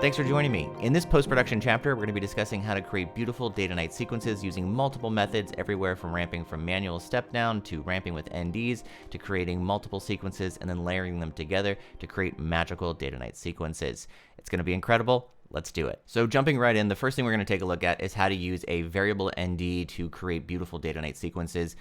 Thanks for joining me. In this post-production chapter, we're going to be discussing how to create beautiful day-to-night sequences using multiple methods, everywhere from ramping from manual step down to ramping with NDs to creating multiple sequences and then layering them together to create magical day-to-night sequences. It's going to be incredible. Let's do it. So jumping right in, the first thing we're going to take a look at is how to use a variable ND to create beautiful day-to-night sequences.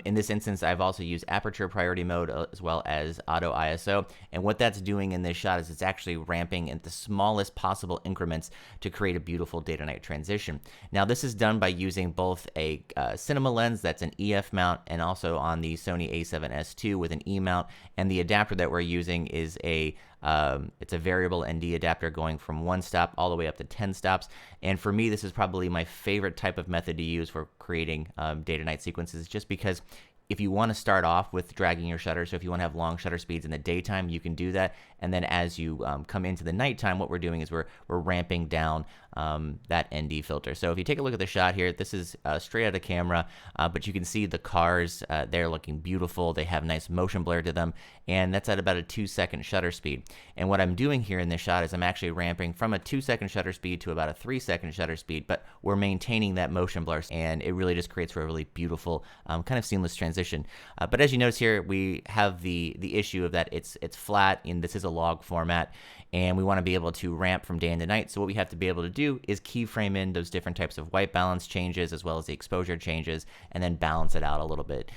In this instance, I've also used aperture priority mode as well as auto ISO. And what that's doing in this shot is it's actually ramping at the smallest possible increments to create a beautiful day-to-night transition. Now, this is done by using both a cinema lens that's an EF mount and also on the Sony a7S II with an E mount. And the adapter that we're using is it's a variable ND adapter going from 1 stop all the way up to 10 stops. And for me, this is probably my favorite type of method to use for creating day-to-night sequences, just because if you want to start off with dragging your shutter, so if you want to have long shutter speeds in the daytime, you can do that. And then as you come into the nighttime, what we're doing is we're ramping down that ND filter. So if you take a look at the shot here, this is straight out of camera, but you can see the cars, they're looking beautiful. They have nice motion blur to them, and that's at about a 2-second shutter speed. And what I'm doing here in this shot is I'm actually ramping from a 2-second shutter speed to about a 3-second shutter speed, but we're maintaining that motion blur, and it really just creates for a really beautiful kind of seamless transition. But as you notice here, we have the issue of that it's flat, and this is a log format, and we want to be able to ramp from day into night. So what we have to be able to do is keyframe in those different types of white balance changes as well as the exposure changes, and then balance it out a little bit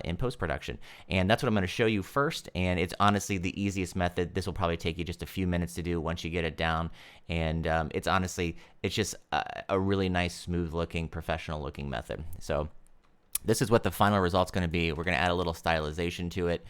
in post-production. And that's what I'm going to show you first, and it's honestly the easiest method. This will probably take you just a few minutes to do once you get it down, and it's just a really nice, smooth-looking, professional-looking method. So this is what the final result's going to be. We're going to add a little stylization to it.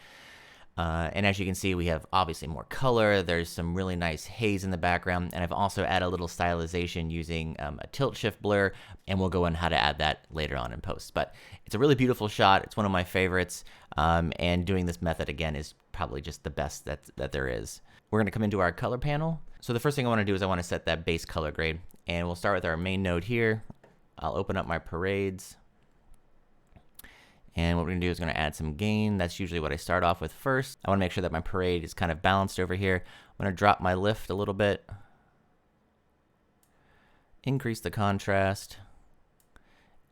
And as you can see, we have obviously more color. There's some really nice haze in the background. And I've also added a little stylization using a tilt shift blur. And we'll go on how to add that later on in post. But it's a really beautiful shot. It's one of my favorites. And doing this method again is probably just the best that there is. We're going to come into our color panel. So the first thing I want to do is I want to set that base color grade. And we'll start with our main node here. I'll open up my parades. And what we're going to do is going to add some gain. That's usually what I start off with first. I want to make sure that my parade is kind of balanced over here. I'm going to drop my lift a little bit. Increase the contrast.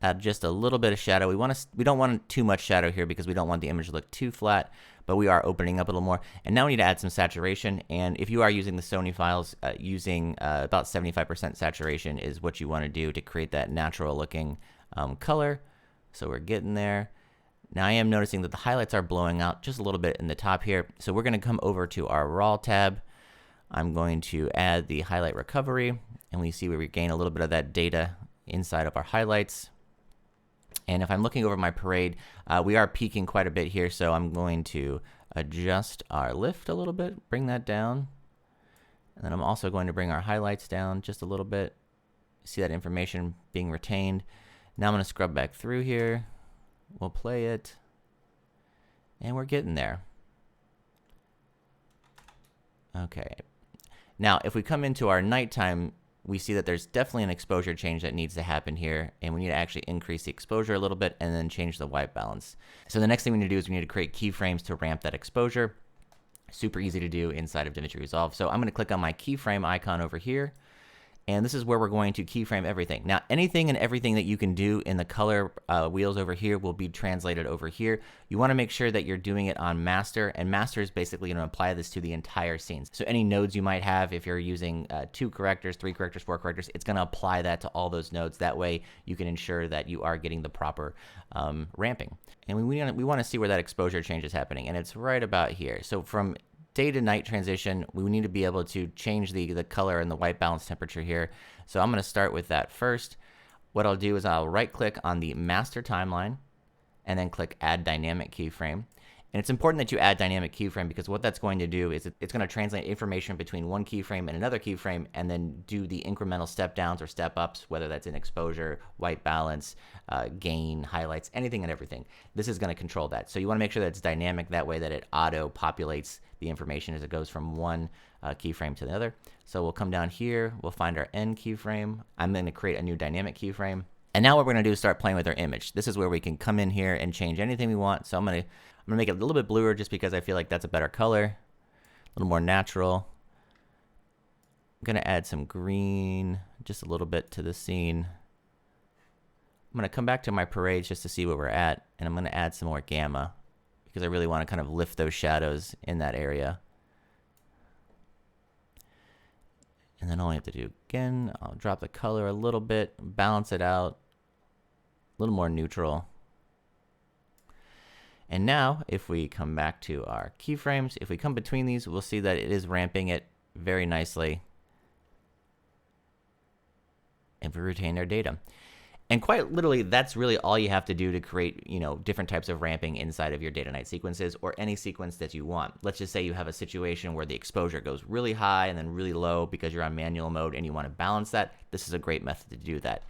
Add just a little bit of shadow. We don't want too much shadow here because we don't want the image to look too flat, but we are opening up a little more. And now we need to add some saturation. And if you are using the Sony files, using about 75% saturation is what you want to do to create that natural looking color. So we're getting there. Now I am noticing that the highlights are blowing out just a little bit in the top here. So we're going to come over to our raw tab. I'm going to add the highlight recovery, and we see we regain a little bit of that data inside of our highlights. And if I'm looking over my parade, we are peaking quite a bit here, so I'm going to adjust our lift a little bit, bring that down. And then I'm also going to bring our highlights down just a little bit. See that information being retained. Now I'm going to scrub back through here. We'll play it, and we're getting there. Okay. Now, if we come into our nighttime, we see that there's definitely an exposure change that needs to happen here, and we need to actually increase the exposure a little bit and then change the white balance. So the next thing we need to do is we need to create keyframes to ramp that exposure. Super easy to do inside of DaVinci Resolve. So I'm going to click on my keyframe icon over here. And this is where we're going to keyframe everything. Now, anything and everything that you can do in the color wheels over here will be translated over here. You want to make sure that you're doing it on master, and master is basically going to apply this to the entire scene. So any nodes you might have, if you're using 2 correctors, 3 correctors, 4 correctors, it's going to apply that to all those nodes. That way you can ensure that you are getting the proper ramping. And we want to see where that exposure change is happening, and it's right about here. So from day to night transition, we need to be able to change the color and the white balance temperature here. So I'm going to start with that first. What I'll do is I'll right click on the master timeline and then click add dynamic keyframe. And it's important that you add dynamic keyframe because what that's going to do is it's going to translate information between one keyframe and another keyframe and then do the incremental step downs or step ups, whether that's in exposure, white balance, gain, highlights, anything and everything. This is going to control that. So you want to make sure that it's dynamic, that way that it auto populates the information as it goes from one keyframe to the other. So we'll come down here, we'll find our end keyframe. I'm going to create a new dynamic keyframe. And now what we're going to do is start playing with our image. This is where we can come in here and change anything we want. So I'm going to make it a little bit bluer just because I feel like that's a better color, a little more natural. going to add some green, just a little bit to the scene. I'm going to come back to my parades just to see where we're at, and I'm going to add some more gamma because I really want to kind of lift those shadows in that area. And then all I have to do again, I'll drop the color a little bit, balance it out, a little more neutral. And now, if we come back to our keyframes, if we come between these, we'll see that it is ramping it very nicely. And we retain our data. And quite literally, that's really all you have to do to create, different types of ramping inside of your data night sequences or any sequence that you want. Let's just say you have a situation where the exposure goes really high and then really low because you're on manual mode and you want to balance that. This is a great method to do that.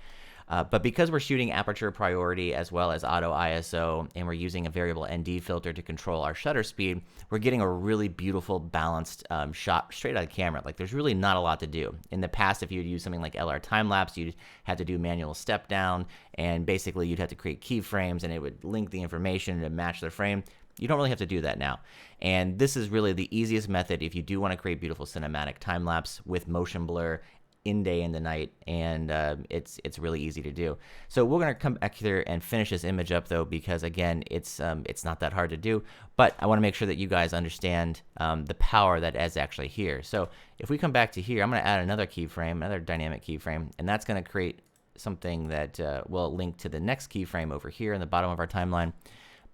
But because we're shooting aperture priority as well as auto ISO, and we're using a variable ND filter to control our shutter speed, we're getting a really beautiful balanced shot straight out of camera. Like there's really not a lot to do. In the past, if you'd use something like LR Timelapse, you'd have to do manual step down, and basically you'd have to create keyframes and it would link the information to match the frame. You don't really have to do that now. And this is really the easiest method if you do want to create beautiful cinematic time lapse with motion blur in day and the night, and it's really easy to do. So we're gonna come back here and finish this image up though, because again, it's not that hard to do, but I wanna make sure that you guys understand the power that is actually here. So if we come back to here, I'm gonna add another keyframe, another dynamic keyframe, and that's gonna create something that will link to the next keyframe over here in the bottom of our timeline.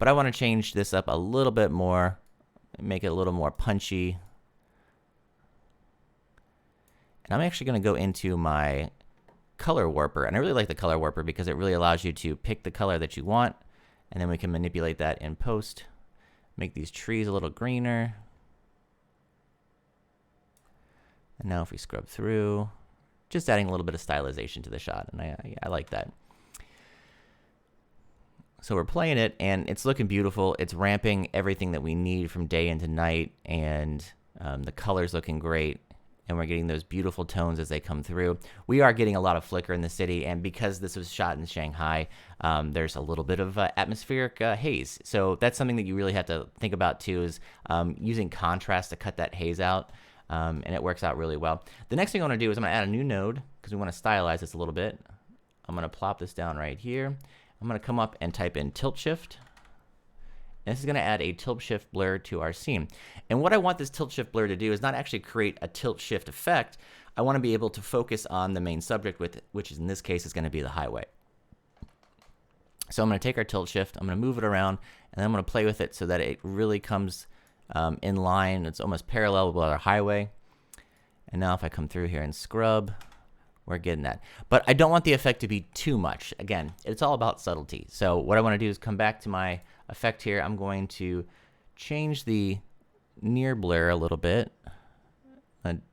But I wanna change this up a little bit more, make it a little more punchy. And I'm actually going to go into my color warper. And I really like the color warper because it really allows you to pick the color that you want. And then we can manipulate that in post. Make these trees a little greener. And now if we scrub through, just adding a little bit of stylization to the shot. And I like that. So we're playing it, and it's looking beautiful. It's ramping everything that we need from day into night. And the color's looking great. And we're getting those beautiful tones as they come through. We are getting a lot of flicker in the city, and because this was shot in Shanghai, there's a little bit of atmospheric haze. So that's something that you really have to think about too, is using contrast to cut that haze out, and it works out really well. The next thing I want to do is I'm going to add a new node because we want to stylize this a little bit. I'm going to plop this down right here. I'm going to come up and type in tilt shift. And this is going to add a tilt shift blur to our scene. And what I want this tilt shift blur to do is not actually create a tilt shift effect. I want to be able to focus on the main subject, which is in this case is going to be the highway. So I'm going to take our tilt shift, I'm going to move it around, and then I'm going to play with it so that it really comes in line. It's almost parallel with our highway. And now if I come through here and scrub, we're getting that. But I don't want the effect to be too much. Again, it's all about subtlety. So what I want to do is come back to my effect here. I'm going to change the near blur a little bit.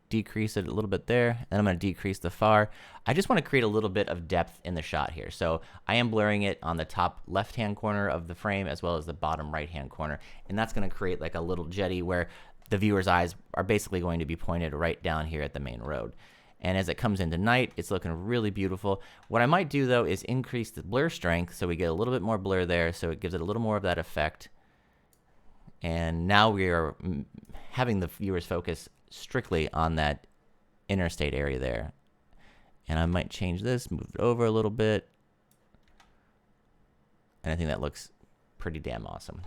Decrease it a little bit there, and I'm going to decrease the far. I just want to create a little bit of depth in the shot here. So I am blurring it on the top left-hand corner of the frame as well as the bottom right-hand corner, and that's going to create like a little jetty where the viewer's eyes are basically going to be pointed right down here at the main road. And as it comes into night, it's looking really beautiful. What I might do though is increase the blur strength so we get a little bit more blur there, so it gives it a little more of that effect. And now we are having the viewers focus strictly on that interstate area there. And I might change this, move it over a little bit. And I think that looks pretty damn awesome.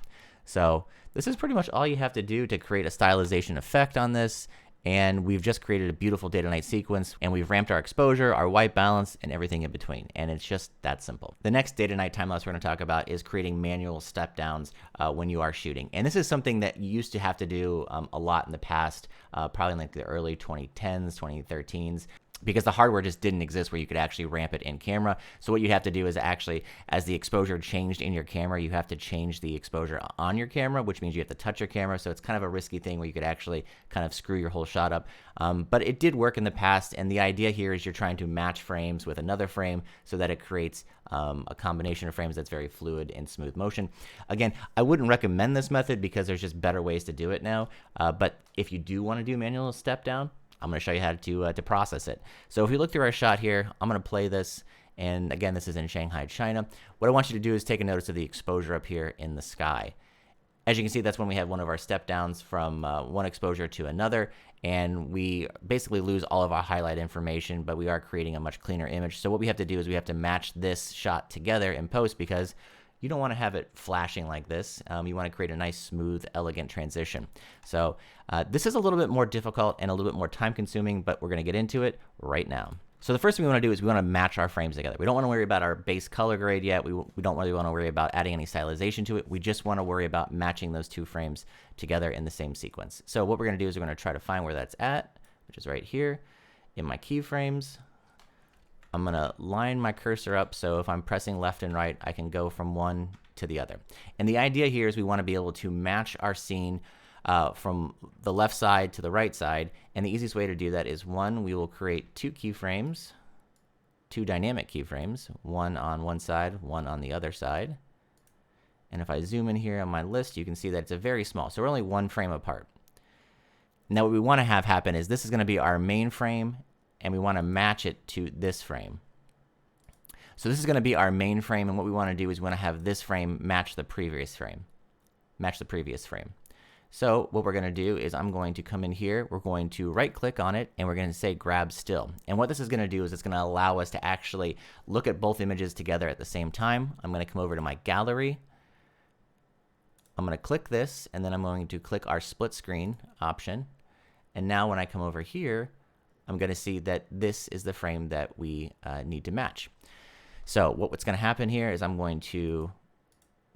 So this is pretty much all you have to do to create a stylization effect on this. And we've just created a beautiful day to night sequence, and we've ramped our exposure, our white balance, and everything in between. And it's just that simple. The next day to night time lapse we're going to talk about is creating manual step downs when you are shooting. And this is something that you used to have to do a lot in the past, probably in like the early 2010s, 2013s. Because the hardware just didn't exist where you could actually ramp it in camera. So what you have to do is actually, as the exposure changed in your camera, you have to change the exposure on your camera, which means you have to touch your camera. So it's kind of a risky thing where you could actually kind of screw your whole shot up. But it did work in the past, and the idea here is you're trying to match frames with another frame so that it creates a combination of frames that's very fluid and smooth motion. Again, I wouldn't recommend this method because there's just better ways to do it now. But if you do want to do manual step down, I'm going to show you how to process it. So if we look through our shot here, I'm going to play this. And again, this is in Shanghai, China. What I want you to do is take a notice of the exposure up here in the sky. As you can see, that's when we have one of our step downs from one exposure to another, and we basically lose all of our highlight information, but we are creating a much cleaner image. So what we have to do is we have to match this shot together in post, because you don't want to have it flashing like this. You want to create a nice, smooth, elegant transition. So this is a little bit more difficult and a little bit more time consuming, but we're going to get into it right now. So the first thing we want to do is we want to match our frames together. We don't want to worry about our base color grade yet. We don't really want to worry about adding any stylization to it. We just want to worry about matching those two frames together in the same sequence. So what we're going to do is we're going to try to find where that's at, which is right here in my keyframes. I'm going to line my cursor up so if I'm pressing left and right, I can go from one to the other. And the idea here is we want to be able to match our scene from the left side to the right side. And the easiest way to do that is we will create two keyframes, two dynamic keyframes, one on one side, one on the other side. And if I zoom in here on my list, you can see that it's a very small. So we're only one frame apart. Now what we want to have happen is this is going to be our main frame, and we want to match it to this frame. So this is going to be our main frame, and what we want to do is we want to have this frame match the previous frame. So what we're going to do is I'm going to come in here, we're going to right click on it, and we're going to say grab still. And what this is going to do is it's going to allow us to actually look at both images together at the same time. I'm going to come over to my gallery. I'm going to click this, and then I'm going to click our split screen option. And now when I come over here, I'm going to see that this is the frame that we need to match. So what's going to happen here is I'm going to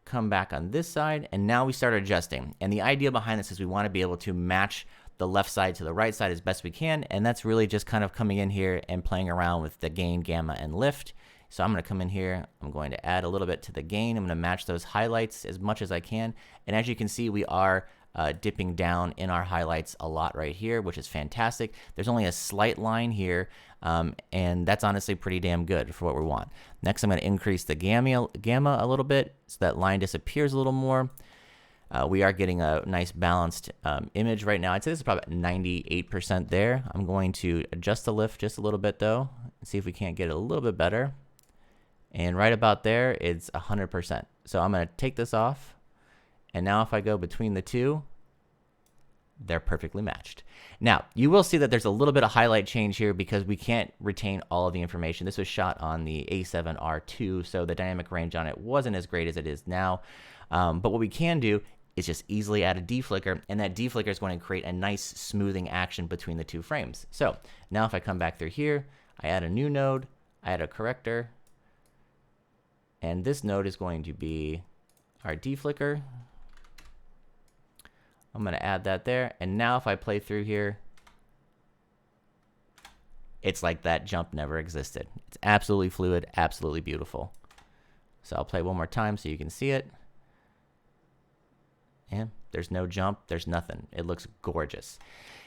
come back on this side, and now we start adjusting. And the idea behind this is we want to be able to match the left side to the right side as best we can, and that's really just kind of coming in here and playing around with the gain, gamma, and lift. So I'm going to come in here, I'm going to add a little bit to the gain, I'm going to match those highlights as much as I can, and as you can see, we are dipping down in our highlights a lot right here, which is fantastic. There's only a slight line here, and that's honestly pretty damn good for what we want. Next, I'm going to increase the gamma a little bit so that line disappears a little more. We are getting a nice balanced image right now. I'd say this is probably 98% there. I'm going to adjust the lift just a little bit though, and see if we can't get it a little bit better. And right about there, it's 100%. So I'm going to take this off. And now if I go between the two, they're perfectly matched. Now, you will see that there's a little bit of highlight change here because we can't retain all of the information. This was shot on the A7R2, so the dynamic range on it wasn't as great as it is now. But what we can do is just easily add a deflicker, and that deflicker is going to create a nice smoothing action between the two frames. So now if I come back through here, I add a new node, I add a corrector, and this node is going to be our deflicker. I'm going to add that there, and now if I play through here, it's like that jump never existed. It's absolutely fluid, absolutely beautiful. So I'll play one more time so you can see it. And there's no jump, there's nothing. It looks gorgeous.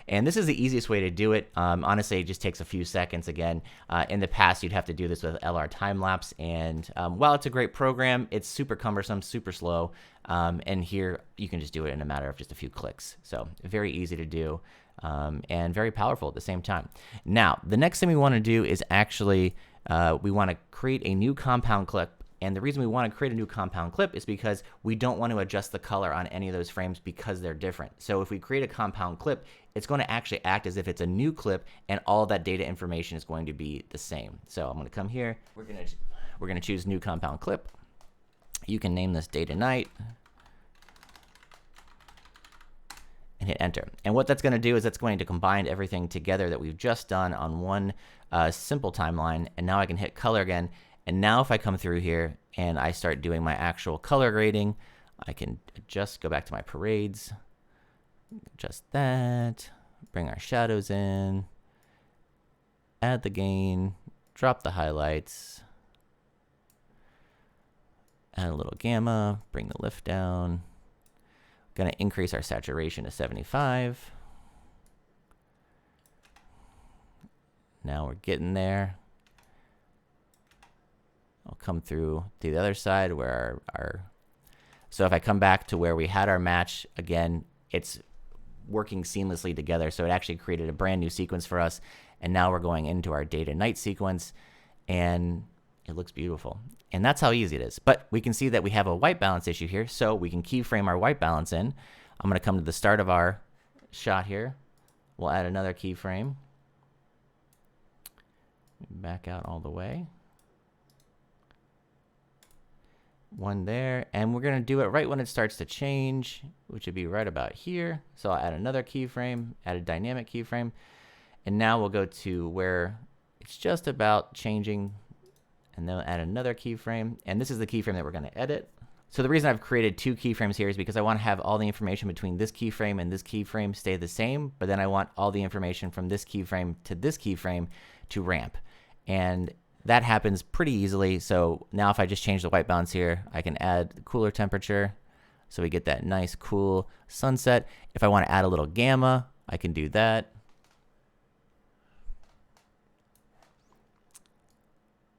And this is the easiest way to do it. Honestly, it just takes a few seconds. Again, in the past, you'd have to do this with LR Timelapse. And while it's a great program, it's super cumbersome, super slow. And here, you can just do it in a matter of just a few clicks. So very easy to do and very powerful at the same time. Now, the next thing we want to do is actually, we want to create a new compound clip. And the reason we want to create a new compound clip is because we don't want to adjust the color on any of those frames because they're different. So if we create a compound clip, it's going to actually act as if it's a new clip, and all of that data information is going to be the same. So I'm going to come here. We're going to choose new compound clip. You can name this day to night and hit enter. And what that's going to do is that's going to combine everything together that we've just done on one simple timeline. And now I can hit color again. And now if I come through here and I start doing my actual color grading, I can just go back to my parades, adjust that, bring our shadows in, add the gain, drop the highlights, add a little gamma, bring the lift down. Going to increase our saturation to 75. Now we're getting there. I'll come through to the other side where so if I come back to where we had our match, again, it's working seamlessly together. So it actually created a brand new sequence for us. And now we're going into our day to night sequence. And It looks beautiful. And that's how easy it is. But we can see that we have a white balance issue here, so we can keyframe our white balance in. I'm going to come to the start of our shot here. We'll add another keyframe. Back out all the way. One there, and we're going to do it right when it starts to change, which would be right about here. So I'll add another keyframe, add a dynamic keyframe, and now we'll go to where it's just about changing, and then add another keyframe, and this is the keyframe that we're going to edit. So the reason I've created two keyframes here is because I want to have all the information between this keyframe and this keyframe stay the same, but then I want all the information from this keyframe to this keyframe to ramp. And that happens pretty easily. So now if I just change the white balance here, I can add cooler temperature. So we get that nice cool sunset. If I want to add a little gamma, I can do that.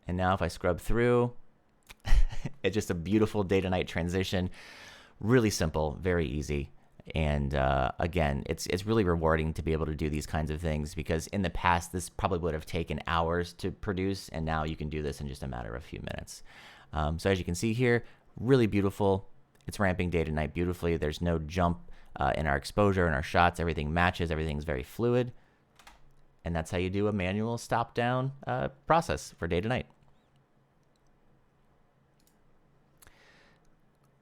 And now if I scrub through, it's just a beautiful day to night transition. Really simple, very easy. And again, it's really rewarding to be able to do these kinds of things, because in the past, this probably would have taken hours to produce, and now you can do this in just a matter of a few minutes. So as you can see here, really beautiful. It's ramping day to night beautifully. There's no jump in our exposure and our shots. Everything matches. Everything's very fluid. And that's how you do a manual stop down process for day to night.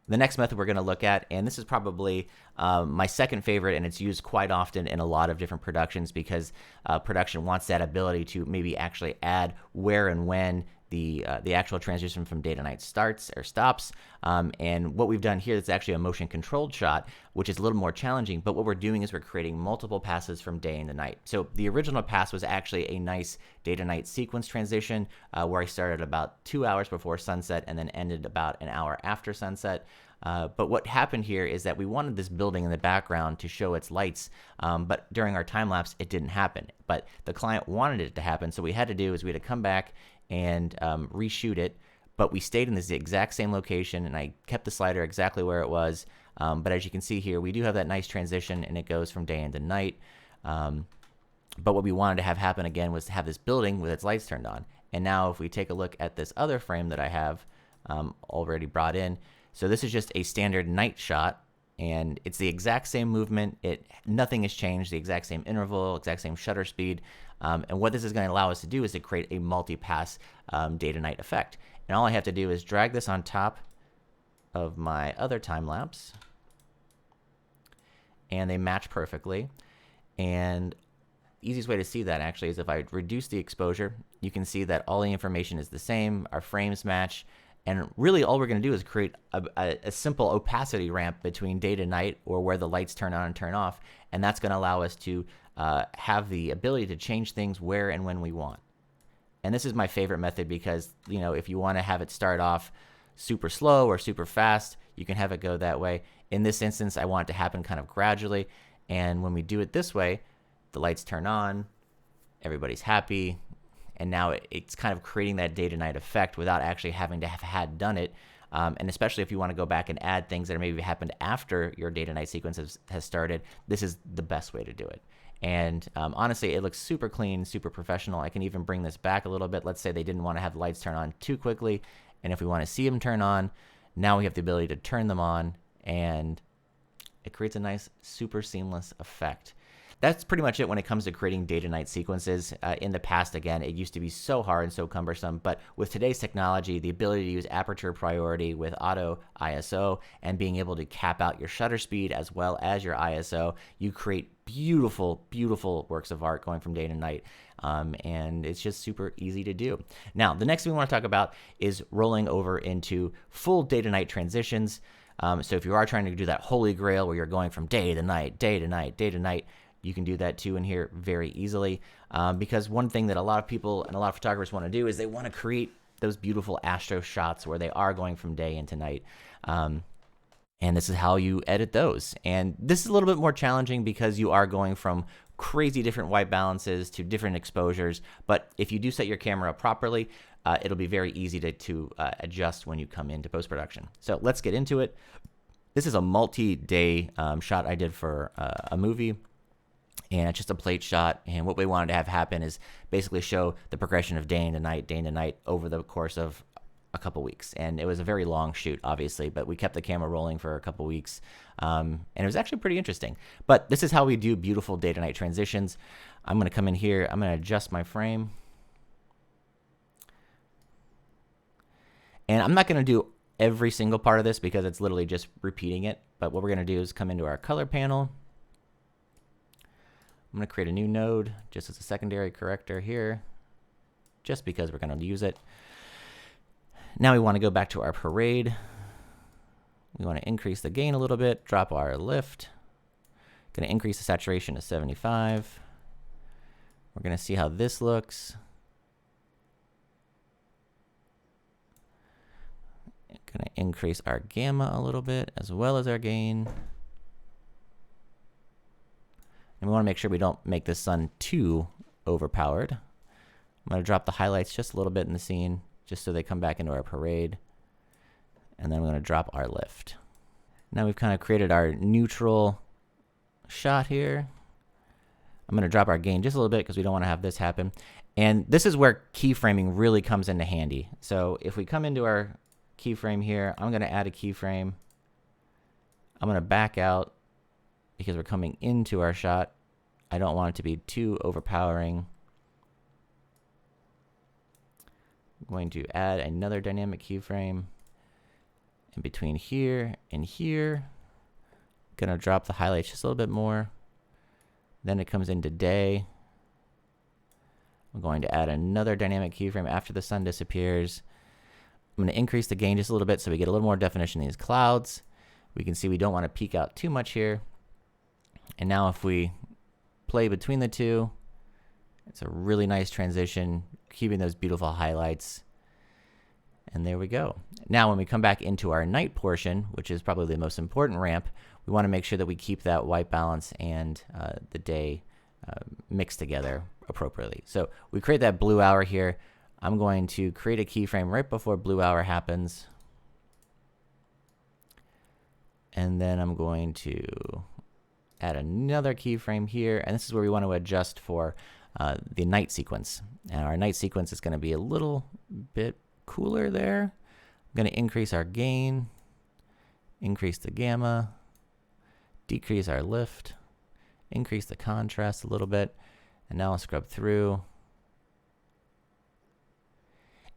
The next method we're going to look at, and this is probably my second favorite, and it's used quite often in a lot of different productions, because production wants that ability to maybe actually add where and when the actual transition from day to night starts or stops. And what we've done here is actually a motion controlled shot, which is a little more challenging, but what we're doing is we're creating multiple passes from day into night. So the original pass was actually a nice day to night sequence transition where I started about 2 hours before sunset and then ended about an hour after sunset. But what happened here is that we wanted this building in the background to show its lights, but during our time lapse, it didn't happen. But the client wanted it to happen, so what we had to do is we had to come back and reshoot it, but we stayed in this exact same location, and I kept the slider exactly where it was. But as you can see here, we do have that nice transition, and it goes from day into night. But what we wanted to have happen again was to have this building with its lights turned on. And now if we take a look at this other frame that I have already brought in, so this is just a standard night shot, and it's the exact same movement. Nothing has changed, the exact same interval, exact same shutter speed. And what this is going to allow us to do is to create a multi-pass day to night effect. And all I have to do is drag this on top of my other time lapse, and they match perfectly. And the easiest way to see that actually is if I reduce the exposure, you can see that all the information is the same, our frames match. And really all we're going to do is create a simple opacity ramp between day to night, or where the lights turn on and turn off. And that's going to allow us to have the ability to change things where and when we want. And this is my favorite method because, you know, if you want to have it start off super slow or super fast, you can have it go that way. In this instance, I want it to happen kind of gradually. And when we do it this way, the lights turn on, everybody's happy. And now it's kind of creating that day to night effect without actually having to have had done it. And especially if you want to go back and add things that maybe happened after your day to night sequence has started, this is the best way to do it. And honestly, it looks super clean, super professional. I can even bring this back a little bit. Let's say they didn't want to have the lights turn on too quickly. And if we want to see them turn on, now we have the ability to turn them on, and it creates a nice, super seamless effect. That's pretty much it when it comes to creating day to night sequences. In the past, again, it used to be so hard and so cumbersome, but with today's technology, the ability to use aperture priority with auto ISO and being able to cap out your shutter speed as well as your ISO, you create beautiful, beautiful works of art going from day to night. And it's just super easy to do. Now, the next thing we want to talk about is rolling over into full day to night transitions. So if you are trying to do that holy grail where you're going from day to night, day to night, day to night, you can do that too in here very easily, because one thing that a lot of people and a lot of photographers want to do is they want to create those beautiful astro shots where they are going from day into night. And this is how you edit those. And this is a little bit more challenging because you are going from crazy different white balances to different exposures. But if you do set your camera up properly, it'll be very easy to adjust when you come into post-production. So let's get into it. This is a multi-day shot I did for a movie. And it's just a plate shot. And what we wanted to have happen is basically show the progression of day into night over the course of a couple weeks. And it was a very long shoot, obviously, but we kept the camera rolling for a couple weeks. And it was actually pretty interesting. But this is how we do beautiful day to night transitions. I'm going to come in here. I'm going to adjust my frame. And I'm not going to do every single part of this because it's literally just repeating it. But what we're going to do is come into our color panel. I'm going to create a new node just as a secondary corrector here, just because we're going to use it. Now we want to go back to our parade. We want to increase the gain a little bit, drop our lift. Going to increase the saturation to 75. We're going to see how this looks. Going to increase our gamma a little bit as well as our gain. And we want to make sure we don't make the sun too overpowered. I'm going to drop the highlights just a little bit in the scene, just so they come back into our parade. And then we're going to drop our lift. Now we've kind of created our neutral shot here. I'm going to drop our gain just a little bit because we don't want to have this happen. And this is where keyframing really comes into handy. So if we come into our keyframe here, I'm going to add a keyframe. I'm going to back out because we're coming into our shot. I don't want it to be too overpowering. I'm going to add another dynamic keyframe in between here and here. Going to drop the highlights just a little bit more. Then it comes into day. I'm going to add another dynamic keyframe after the sun disappears. I'm going to increase the gain just a little bit so we get a little more definition in these clouds. We can see we don't want to peek out too much here. And now if we play between the two, it's a really nice transition, keeping those beautiful highlights. And there we go. Now when we come back into our night portion, which is probably the most important ramp, we want to make sure that we keep that white balance and the day mixed together appropriately. So we create that blue hour here. I'm going to create a keyframe right before blue hour happens. And then I'm going to add another keyframe here, and this is where we want to adjust for the night sequence. And our night sequence is going to be a little bit cooler there. I'm going to increase our gain, increase the gamma, decrease our lift, increase the contrast a little bit, and now I'll scrub through.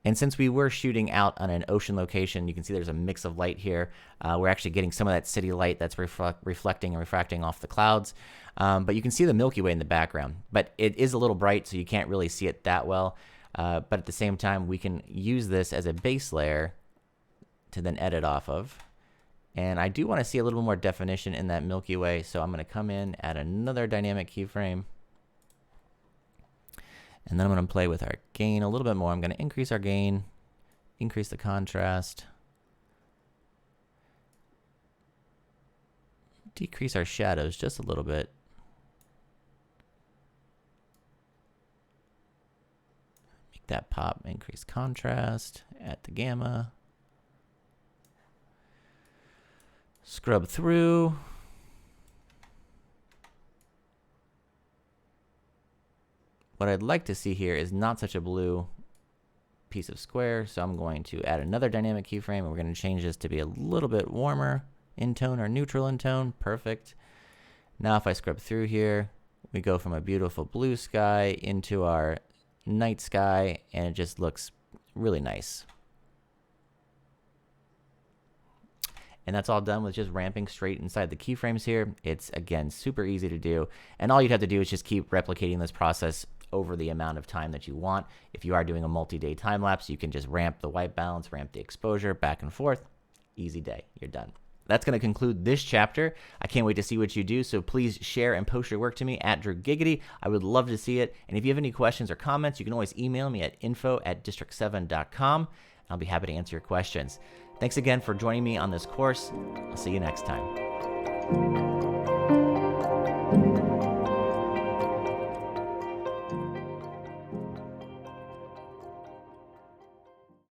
And since we were shooting out on an ocean location, you can see there's a mix of light here. We're actually getting some of that city light that's reflecting and refracting off the clouds. But you can see the Milky Way in the background. But it is a little bright, so you can't really see it that well. But at the same time, we can use this as a base layer to then edit off of. And I do want to see a little more definition in that Milky Way, so I'm going to come in, add another dynamic keyframe. And then I'm going to play with our gain a little bit more. I'm going to increase our gain, increase the contrast, decrease our shadows just a little bit. Make that pop, increase contrast, add the gamma. Scrub through. What I'd like to see here is not such a blue piece of square, so I'm going to add another dynamic keyframe, and we're going to change this to be a little bit warmer in tone or neutral in tone. Perfect. Now if I scrub through here, we go from a beautiful blue sky into our night sky, and it just looks really nice. And that's all done with just ramping straight inside the keyframes here. It's, again, super easy to do. And all you'd have to do is just keep replicating this process over the amount of time that you want. If you are doing a multi-day time lapse, you can just ramp the white balance, ramp the exposure, back and forth. Easy day. You're done. That's going to conclude this chapter. I can't wait to see what you do, so please share and post your work to me at DrewGiggity. I would love to see it. And if you have any questions or comments, you can always email me at info@district7.com. I'll be happy to answer your questions. Thanks again for joining me on this course. I'll see you next time.